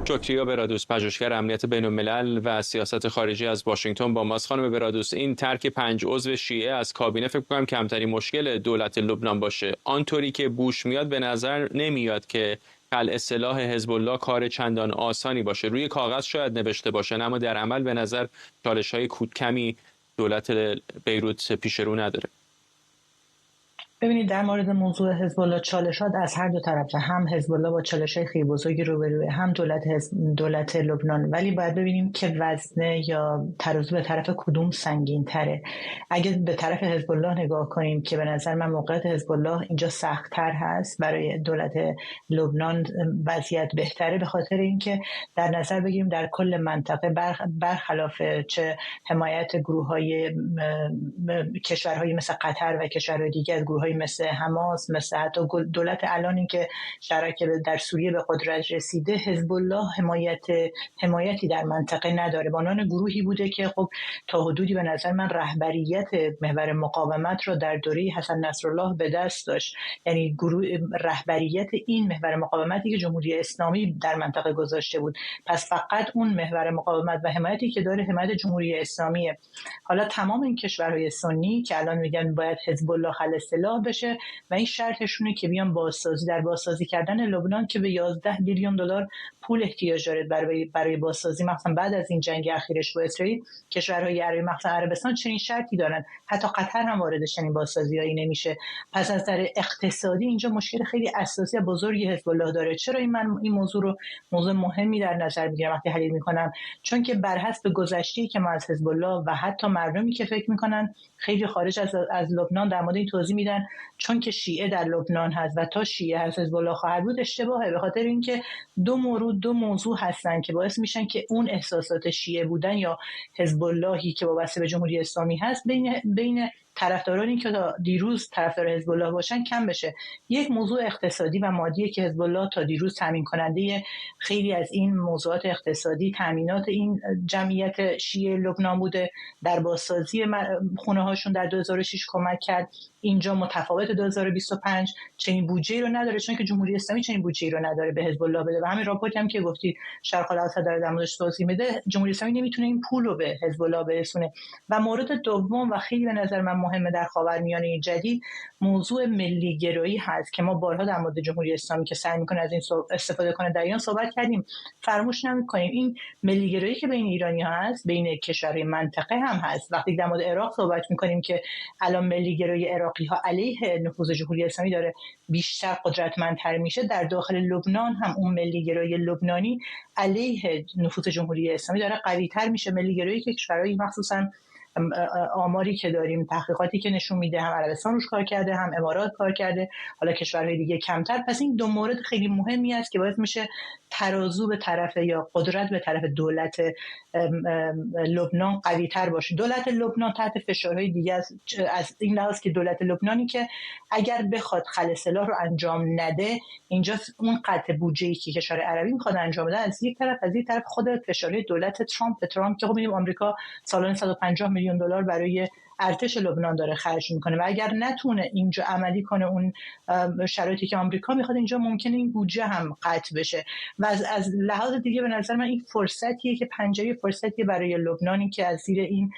شکریا برادوس، پژوهشگر امنیت بین‌الملل و سیاست خارجی از واشنگتن با ماست. خانم برادوس، این ترک 5 عضو شیعه از کابینه فکر کنم کمترین مشکل دولت لبنان باشه. آنطوری که بوش میاد به نظر نمیاد که خلع سلاح حزب الله کار چندان آسانی باشه. روی کاغذ شاید نوشته باشه، اما در عمل به نظر چالش‌های کمی دولت بیروت پیش رو نداره. ببینید، در مورد موضوع حزب الله چالشات از هر دو طرف، هم حزب الله با چالش‌های خیلی بزرگی روبروه، هم دولت لبنان، ولی باید ببینیم که وزنه یا ترازو به طرف کدوم سنگین تره. اگه به طرف حزب الله نگاه کنیم که به نظر من موقعیت حزب الله اینجا سخت‌تر هست، برای دولت لبنان وضعیت بهتره، به خاطر اینکه در نظر بگیریم در کل منطقه برخلاف چه حمایت گروه‌های کشورهای مثل قطر و کشورهای دیگه از گروه‌های مثل حماس، مثل حتی دولت الان این که شرایط در سوریه به قدرت رسیده، حزب الله حمایتی در منطقه نداره. به عنوان گروهی بوده که خب تا حدودی به نظر من رهبریت محور مقاومت رو در دوره حسن نصرالله به دست داشت، یعنی رهبریت این محور مقاومتی که جمهوری اسلامی در منطقه گذاشته بود. پس فقط اون محور مقاومت و حمایتی که داره حمایت جمهوری اسلامیه. حالا تمام این کشورهای سنی که الان میگن باید حزب الله خلع سلاح بشه و این شرطشونه که بیان بازسازی کردن لبنان که به 11 بیلیون دلار پول احتیاج داره برای بازسازی، مثلا بعد از این جنگ اخیرش با اسرائیل. کشورهای عربی مثلا عربستان چنین شرطی دارن، حتی قطر هم وارد چنین بازسازی‌هایی نمیشه. پس از نظر اقتصادی اینجا مشکل خیلی اساسی و بزرگی حزب الله داره. چرا من این موضوع مهمی در نظر میگیرم وقتی تحلیل میکنم؟ چون که بر حسب گذشته‌ای که ما از حزب الله و حتی مردمی که فکر میکنن خیلی خارج از لبنان در مورد این توضیح میدن، چون که شیعه در لبنان هست و تا شیعه هست حزب الله خواهد بود، اشتباهه. به خاطر اینکه دو موضوع هستن که باعث میشن که اون احساسات شیعه بودن یا حزب اللهی که وابسته به جمهوری اسلامی هست بین طرفدارانی که تا دیروز طرفدار حزب الله باشن کم بشه. یک موضوع اقتصادی و مادیه که حزب الله تا دیروز تامین کننده خیلی از این موضوعات اقتصادی، تامینات این جمعیت شیعه لبنان بوده، در بازسازی خونه هاشون در 2006 کمک کرد. اینجا متفاوت 2025 چنین بودجه رو نداره، چون که جمهوری اسلامی چنین بودجه رو نداره به حزب الله بده. و همین راپورتی هم که گفتی شرق الاوسط داره در موردش توضیح میده، جمهوری اسلامی نمیتونه این پول رو به حزب الله برسونه. و مورد دوم و خیلی به نظر من مهمه در خاورمیانه جدید موضوع ملی گرایی هست که ما بارها در مورد جمهوری اسلامی که سعی میکنه از این استفاده کنه در ایران صحبت کردیم. فراموش نمیکنیم این ملی گرایی که بین ایرانی ها هست بین کشورهای منطقه هم هست. وقتی در مورد عراق صحبت میکنیم که الان ملی گرایی عراقی ها علیه نفوذ جمهوری اسلامی داره بیشتر قدرتمندتر میشه، در داخل لبنان هم اون ملی گرایی لبنانی علیه نفوذ جمهوری اسلامی داره قوی‌تر میشه. ملی گرایی که کشورهای مخصوصا آماری که داریم، تحقیقاتی که نشون میده هم عربستان روش کار کرده، هم امارات کار کرده، حالا کشورهای دیگه کمتر. پس این دو مورد خیلی مهمی است که باعث میشه ترازو به طرف یا قدرت به طرف دولت لبنان قوی تر باشه. دولت لبنان تحت فشارهای دیگه از این لحاظ که دولت لبنانی که اگر بخواد خلع سلاح رو انجام نده، اینجا اون قطع بودجه‌ای که کشور عربی میخواد انجام بده از یک طرف خود فشارهای دولت ترامپ که خب می‌بینیم آمریکا سالانه 150 میلیون دلار برای ارتش لبنان داره خرج میکنه و اگر نتونه اینجا عملی کنه اون شرایطی که آمریکا میخواد، اینجا ممکنه این بودجه هم قطع بشه. و از لحاظ دیگه به نظر من این فرصتیه که پنجره فرصتیه برای لبنانی که از زیر این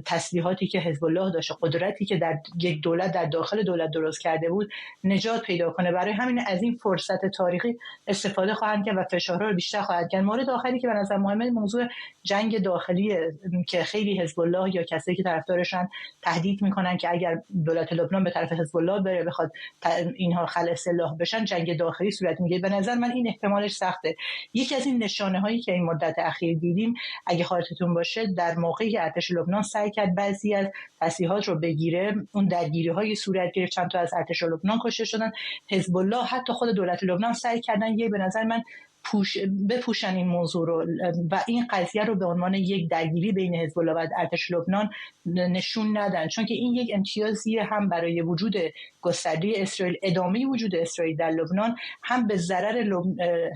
تسلیحاتی که حزب الله داشته، قدرتی که در یک دولت در داخل دولت درست کرده بود، نجات پیدا کنه. برای همین از این فرصت تاریخی استفاده خواهند کرد و فشارها رو بیشتر خواهند کرد. مورد آخری که به نظر مهمه موضوع جنگ داخلی که خیلی حزب الله یا کسایی که طرفدارشن تهدید میکنن که اگر دولت لبنان به طرف حزب الله بره بخواد اینها خلع سلاح بشن، جنگ داخلی صورت میگیره. به نظر من این احتمالش سخته. یکی از این نشانه هایی که این مدت اخیر دیدیم، اگه خاطرتون باشه، در موقعی که ارتش لبنان سعی کرد بعضی از تسلیحات رو بگیره، اون درگیری‌های صورت گرفت، چند تا از ارتش لبنان کشته شدن. حزب الله حتی خود دولت لبنان سعی کردن به نظر من بپوشن این موضوع رو و این قضیه رو به عنوان یک درگیری بین حزب الله و ارتش لبنان نشون ندن، چون که این یک امتیازی هم برای وجود گسترده اسرائیل، ادامه وجود اسرائیل در لبنان، هم به ضرر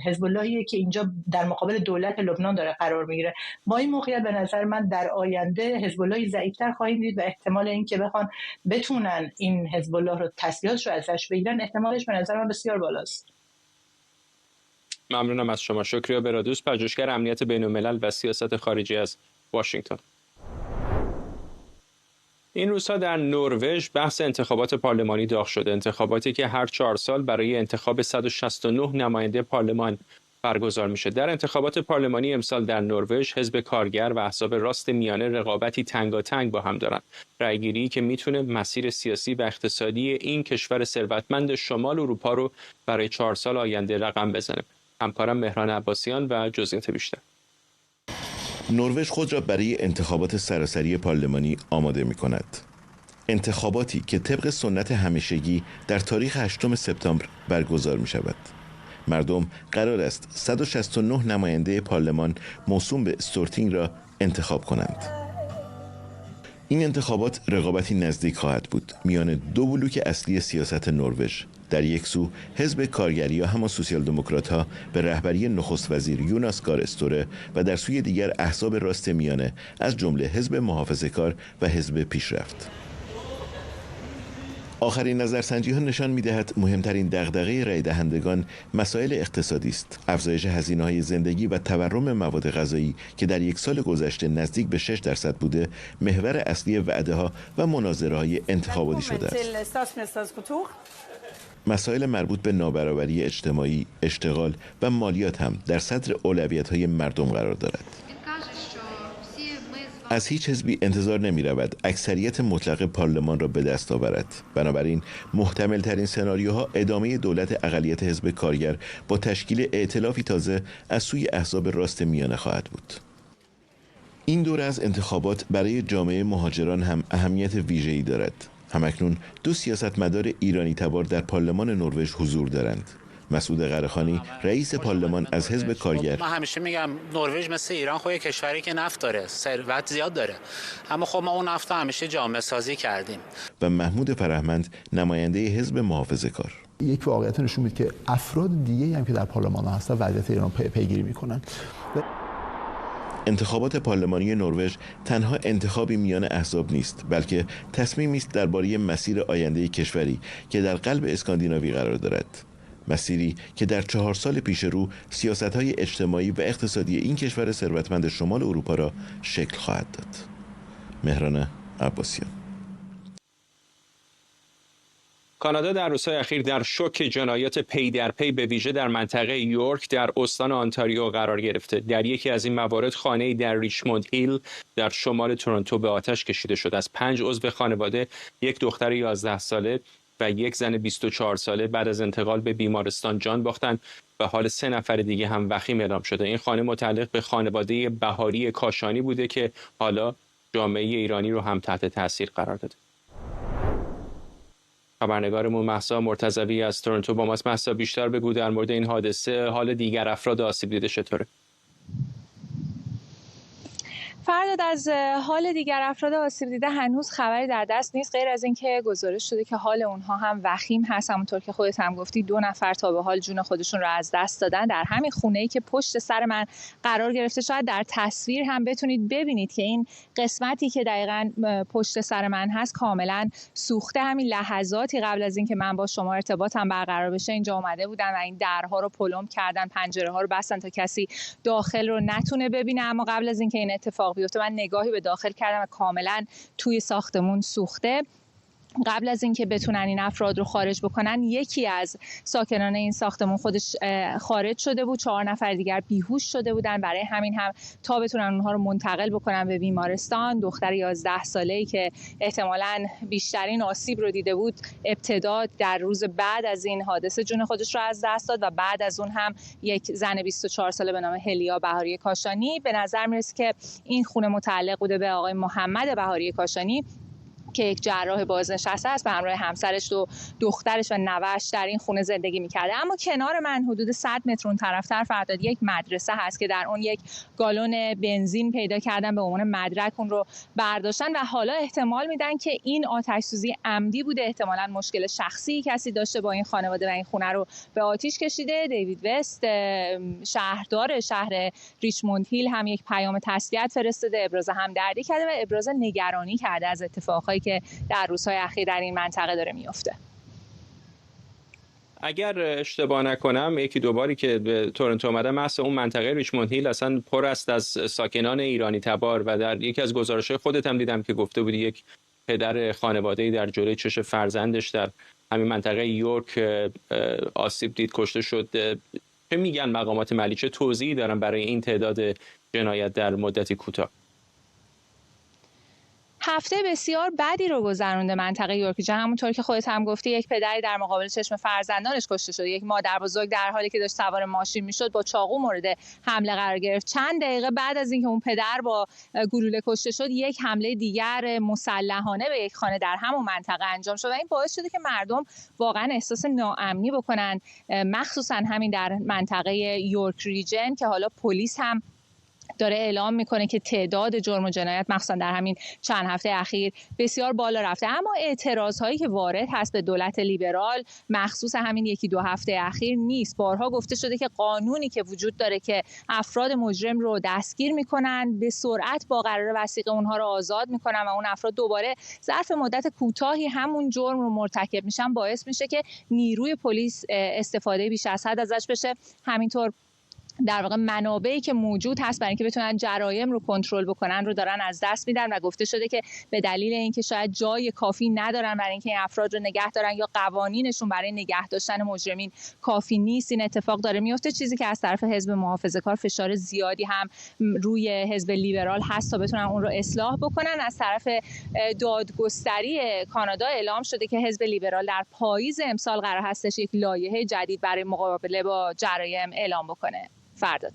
حزب اللهیه که اینجا در مقابل دولت لبنان داره قرار میگیره. با این موقعیت به نظر من در آینده حزب الله ضعیف‌تر خواهیم دید و احتمال اینکه بتونن این حزب الله رو تسلیحاتش رو ازش بگیرن احتمالش به نظر من بسیار بالاست. ممنونم از شما. شکریا برادوس، پژوهشگر امنیت بین‌الملل و سیاست خارجی از واشنگتن. این روزها در نروژ بحث انتخابات پارلمانی داغ شده. انتخاباتی که هر 4 سال برای انتخاب 169 نماینده پارلمان برگزار میشه. در انتخابات پارلمانی امسال در نروژ حزب کارگر و احزاب راست میانه رقابتی تنگاتنگ با هم دارند. رأیگیری که میتونه مسیر سیاسی و اقتصادی این کشور ثروتمند شمال اروپا رو برای 4 سال آینده رقم بزنه. همکارم مهران عباسیان و جزئیات بیشتر. نروژ خود را برای انتخابات سراسری پارلمانی آماده می‌کند. انتخاباتی که طبق سنت همیشگی در تاریخ 8 سپتامبر برگزار می‌شود. مردم قرار است 169 نماینده پارلمان موسوم به استورتینگ را انتخاب کنند. این انتخابات رقابتی نزدیک خواهد بود میان دو بلوک اصلی سیاست نروژ. در یک سو حزب کارگری یا همان سوسیال دموکرات‌ها به رهبری نخست وزیر یوناس گار استوره و در سوی دیگر احزاب راست میانه از جمله حزب محافظه‌کار و حزب پیشرفت. آخرین نظرسنجی‌ها نشان می‌دهد مهمترین دغدغه رای دهندگان مسائل اقتصادی است. افزایش هزینه‌های زندگی و تورم مواد غذایی که در یک سال گذشته نزدیک به 6% بوده، محور اصلی وعده‌ها و مناظره‌های انتخاباتی شده است. مسائل مربوط به نابرابری اجتماعی، اشتغال و مالیات هم در صدر اولویت‌های مردم قرار دارد. از هیچ حزبی انتظار نمی رود اکثریت مطلق پارلمان را به دست آورد. بنابراین محتمل ترین سناریوها ادامه دولت اقلیت حزب کارگر با تشکیل ائتلافی تازه از سوی احزاب راست میانه خواهد بود. این دوره از انتخابات برای جامعه مهاجران هم اهمیت ویژه‌ای دارد. همکنون 2 سیاستمدار ایرانی تبار در پارلمان نروژ حضور دارند. مسعود قره‌خانی رئیس پارلمان از حزب کارگر: من همیشه میگم نروژ مثل ایران خود کشوری که نفت داره، ثروت زیاد داره، اما خب ما اون نفت همیشه جامعه سازی کردیم. و محمود فرهمند نماینده حزب محافظه‌کار: یک واقعیت نشون میده که افراد دیگه‌ای هم که در پارلمان هستن وضعیت ایران پیگیری میکنن. انتخابات پارلمانی نروژ تنها انتخابی میان احزاب نیست، بلکه تصمیمی است درباره مسیر آینده کشوری که در قلب اسکاندیناوی قرار دارد. مسیری که در 4 سال پیش رو سیاست‌های اجتماعی و اقتصادی این کشور ثروتمند شمال اروپا را شکل خواهد داد. مهران عباسیان. کانادا در روزهای اخیر در شوک جنایات پی در پی به ویژه در منطقه یورک در استان آنتاریو قرار گرفته. در یکی از این موارد خانه‌ای در ریچموند هیل در شمال تورنتو به آتش کشیده شد. از 5 عضو خانواده، یک دختر 11 ساله و یک زن 24 ساله بعد از انتقال به بیمارستان جان باختند و حال 3 نفر دیگه هم وخیم اعلام شده. این خانه متعلق به خانواده بهاری کاشانی بوده که حالا جامعه ایرانی رو هم تحت تاثیر قرار داده. خبرنگارمون مهسا مرتضوی از تورنتو با ماست. مهسا، بیشتر بگو در مورد این حادثه، حال دیگر افراد آسیب دیده چطوره؟ فرداد، از حال دیگر افراد آسیب دیده هنوز خبری در دست نیست، غیر از اینکه گزارش شده که حال اونها هم وخیم هست. همونطور که خودت هم گفتی 2 نفر تا به حال جون خودشون رو از دست دادن در همین خونه‌ای که پشت سر من قرار گرفته. شاید در تصویر هم بتونید ببینید که این قسمتی که دقیقاً پشت سر من هست کاملاً سوخته. همین لحظاتی قبل از اینکه من با شما ارتباطم برقرار بشه اینجا اومده بودن و این درها رو پلم کردن، پنجره‌ها رو بستن تا کسی داخل رو نتونه ببینه. اما قبل از اینکه این اتفاق بیفته من نگاهی به داخل کردم و کاملا توی ساختمون سوخته. قبل از اینکه بتونن این افراد رو خارج بکنن، یکی از ساکنان این ساختمون خودش خارج شده بود، 4 نفر دیگر بیهوش شده بودن. برای همین هم تا بتونن اونها رو منتقل بکنن به بیمارستان، دختر 11 ساله‌ای که احتمالاً بیشترین آسیب رو دیده بود، ابتدا در روز بعد از این حادثه جون خودش رو از دست داد و بعد از اون هم یک زن 24 ساله به نام هلیا بهاری کاشانی. به نظر میرسه که این خونه متعلق بوده به آقای محمد بهاری کاشانی که یک جراح بازنشسته است، به همراه همسرش و دخترش و نوه‌اش در این خونه زندگی می‌کرده. اما کنار من حدود 100 متر اون طرفتر فرداد یک مدرسه هست که در اون یک گالون بنزین پیدا کردن، به عنوان مدرک اون رو برداشتن و حالا احتمال میدن که این آتش‌سوزی عمدی بوده. احتمالاً مشکل شخصی کسی داشته با این خانواده و این خونه رو به آتش کشیده. دیوید وست، شهردار شهر ریچموند هیل، هم یک پیام تسلیت فرستاده، ابراز همدردی کرده و ابراز نگرانی کرده از اتفاقاتی که در روزهای اخیر در این منطقه داره میفته. اگر اشتباه نکنم 1-2 باری که به تورنتو اومدم، مثلا اون منطقه ریچموند هیل اصلا پر است از ساکنان ایرانی تبار و در یکی از گزارش‌های خودت هم دیدم که گفته بودی یک پدر خانواده‌ای در جلوی چشم فرزندش در همین منطقه یورک آسیب دید، کشته شد. چه میگن مقامات ملی، چه توضیحی دارن برای این تعداد جنایت در مدتی کوتاه؟ هفته بسیار بدی رو گذرونده منطقه یورک. همونطور که خودت هم گفتی، یک پدری در مقابل چشم فرزندانش کشته شد. یک مادر بزرگ در حالی که داشت سوار ماشین میشد با چاقو مورد حمله قرار گرفت. چند دقیقه بعد از اینکه اون پدر با گلوله کشته شد، یک حمله دیگر مسلحانه به یک خانه در همون منطقه انجام شد و این باعث شده که مردم واقعا احساس ناامنی بکنن، مخصوصا همین در منطقه یورک ریجن که حالا پلیس هم داره اعلام میکنه که تعداد جرم و جنایت مخصوصا در همین چند هفته اخیر بسیار بالا رفته. اما اعتراض هایی که وارد هست به دولت لیبرال مخصوص همین 1-2 هفته اخیر نیست. بارها گفته شده که قانونی که وجود داره که افراد مجرم رو دستگیر میکنن، به سرعت با قرار وثیقه اونها رو آزاد میکنن و اون افراد دوباره ظرف مدت کوتاهی همون جرم رو مرتکب میشن، باعث میشه که نیروی پلیس استفاده بیش از حد ازش بشه. همینطور در واقع منابعی که موجود هست برای اینکه بتونن جرایم رو کنترل بکنن رو دارن از دست میدن و گفته شده که به دلیل اینکه شاید جای کافی ندارن برای اینکه این افراد رو نگه دارن یا قوانینشون برای نگه داشتن مجرمین کافی نیست، این اتفاق داره میفته. چیزی که از طرف حزب محافظه‌کار فشار زیادی هم روی حزب لیبرال هست تا بتونن اون رو اصلاح بکنن. از طرف دادگستری کانادا اعلام شده که حزب لیبرال در پاییز امسال قرار هستش یک لایحه جدید برای مقابله با جرایم اعلام بکنه. فرداد.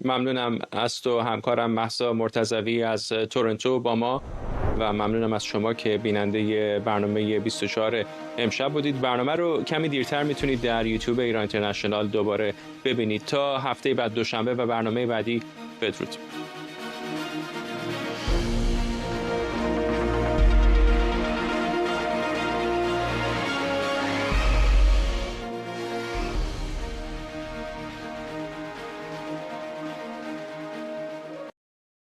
ممنونم از تو همکارم مهسا مرتضوی از تورنتو با ما و ممنونم از شما که بیننده برنامه 24 امشب بودید. برنامه رو کمی دیرتر میتونید در یوتیوب ایران اینترنشنال دوباره ببینید. تا هفته بعد دوشنبه و برنامه بعدی، بدرود.